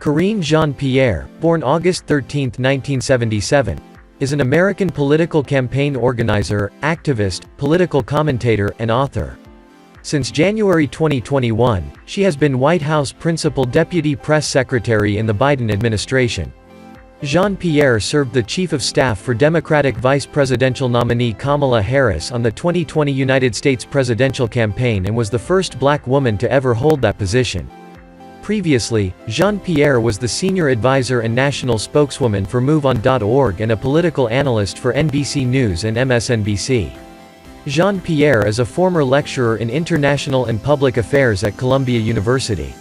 Karine Jean-Pierre, born August 13, 1977, is an American political campaign organizer, activist, political commentator, and author. Since January 2021, she has been White House Principal Deputy Press Secretary in the Biden administration. Jean-Pierre served the Chief of Staff for Democratic Vice Presidential nominee Kamala Harris on the 2020 United States presidential campaign and was the first black woman to ever hold that position. Previously, Jean-Pierre was the senior advisor and national spokeswoman for MoveOn.org and a political analyst for NBC News and MSNBC. Jean-Pierre is a former lecturer in international and public affairs at Columbia University.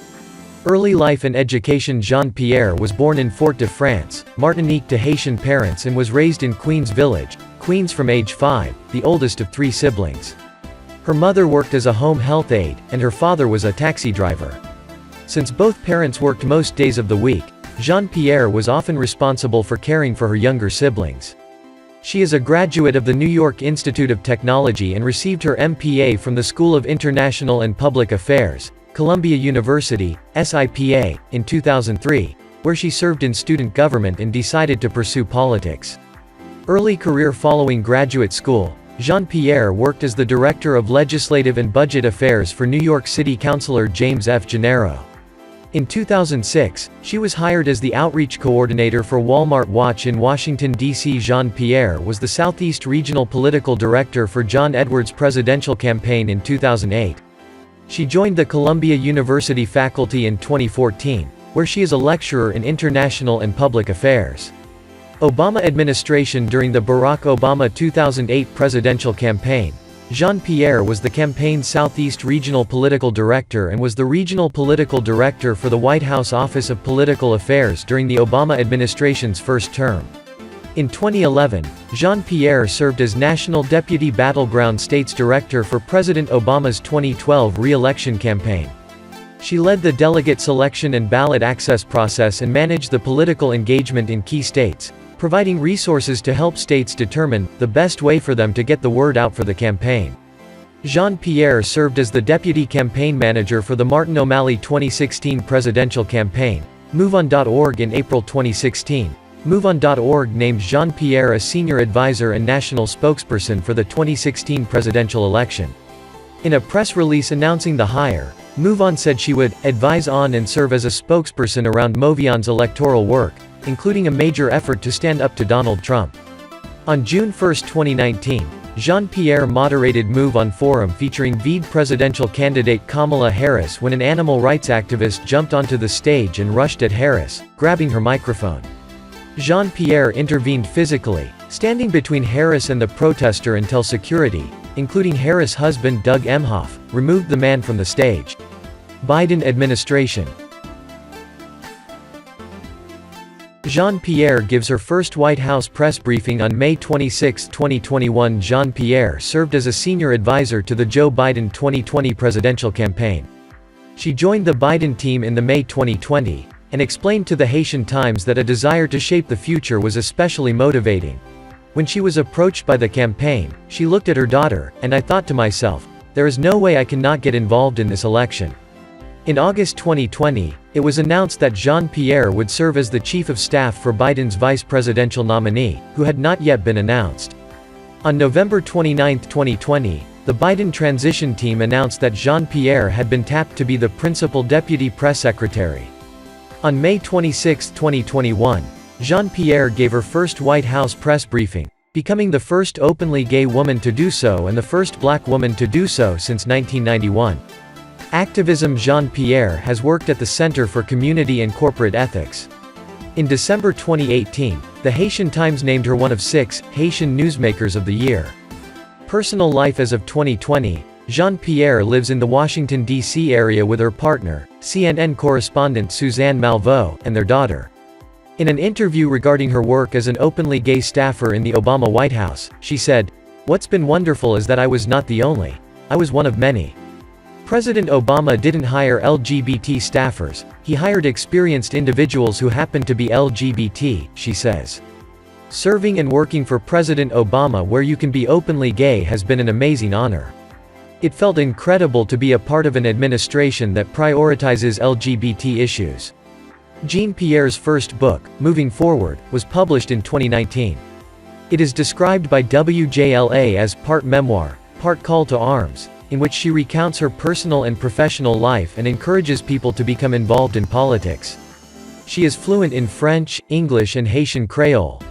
Early life and education. Jean-Pierre was born in Fort-de-France, Martinique to Haitian parents and was raised in Queens Village, Queens from age 5, the oldest of 3 siblings. Her mother worked as a home health aide, and her father was a taxi driver. Since both parents worked most days of the week, Jean-Pierre was often responsible for caring for her younger siblings. She is a graduate of the New York Institute of Technology and received her MPA from the School of International and Public Affairs, Columbia University, SIPA, in 2003, where she served in student government and decided to pursue politics. Early career. Following graduate school, Jean-Pierre worked as the Director of Legislative and Budget Affairs for New York City Councilor James F. Gennaro. In 2006, she was hired as the outreach coordinator for Walmart Watch in Washington, D.C. Jean-Pierre was the Southeast Regional Political Director for John Edwards' presidential campaign in 2008. She joined the Columbia University faculty in 2014, where she is a lecturer in international and public affairs. Obama administration. During the Barack Obama 2008 presidential campaign, Jean-Pierre was the campaign's Southeast Regional Political Director and was the Regional Political Director for the White House Office of Political Affairs during the Obama administration's first term. In 2011, Jean-Pierre served as National Deputy Battleground States Director for President Obama's 2012 re-election campaign. She led the delegate selection and ballot access process and managed the political engagement in key states, providing resources to help states determine the best way for them to get the word out for the campaign. Jean-Pierre served as the deputy campaign manager for the Martin O'Malley 2016 presidential campaign, MoveOn.org. In April 2016, MoveOn.org named Jean-Pierre a senior advisor and national spokesperson for the 2016 presidential election. In a press release announcing the hire, MoveOn said she would advise on and serve as a spokesperson around MoveOn's electoral work, including a major effort to stand up to Donald Trump. On June 1, 2019, Jean-Pierre moderated MoveOn forum featuring VP presidential candidate Kamala Harris when an animal rights activist jumped onto the stage and rushed at Harris, grabbing her microphone. Jean-Pierre intervened physically, standing between Harris and the protester until security, including Harris' husband Doug Emhoff, removed the man from the stage. Biden administration. Jean-Pierre gives her first White House press briefing on May 26, 2021. Jean-Pierre served as a senior advisor to the Joe Biden 2020 presidential campaign. She joined the Biden team in the May 2020, and explained to the Haitian Times that a desire to shape the future was especially motivating. When she was approached by the campaign, she looked at her daughter, and I thought to myself, there is no way I can not get involved in this election. In August 2020, it was announced that Jean-Pierre would serve as the Chief of Staff for Biden's vice presidential nominee, who had not yet been announced. On November 29, 2020, the Biden transition team announced that Jean-Pierre had been tapped to be the principal deputy press secretary. On May 26, 2021, Jean-Pierre gave her first White House press briefing, becoming the first openly gay woman to do so and the first black woman to do so since 1991. Activism. Jean-Pierre has worked at the Center for Community and Corporate Ethics. In December 2018, the Haitian Times named her one of 6 Haitian newsmakers of the year. Personal life. As of 2020, Jean-Pierre lives in the Washington, D.C. area with her partner, CNN correspondent Suzanne Malveaux, and their daughter. In an interview regarding her work as an openly gay staffer in the Obama White House, she said, "What's been wonderful is that I was not the only. I was one of many. President Obama didn't hire LGBT staffers, he hired experienced individuals who happened to be LGBT," she says. Serving and working for President Obama where you can be openly gay has been an amazing honor. It felt incredible to be a part of an administration that prioritizes LGBT issues. Jean-Pierre's first book, Moving Forward, was published in 2019. It is described by WJLA as part memoir, part call to arms, in which she recounts her personal and professional life and encourages people to become involved in politics. She is fluent in French, English and Haitian Creole.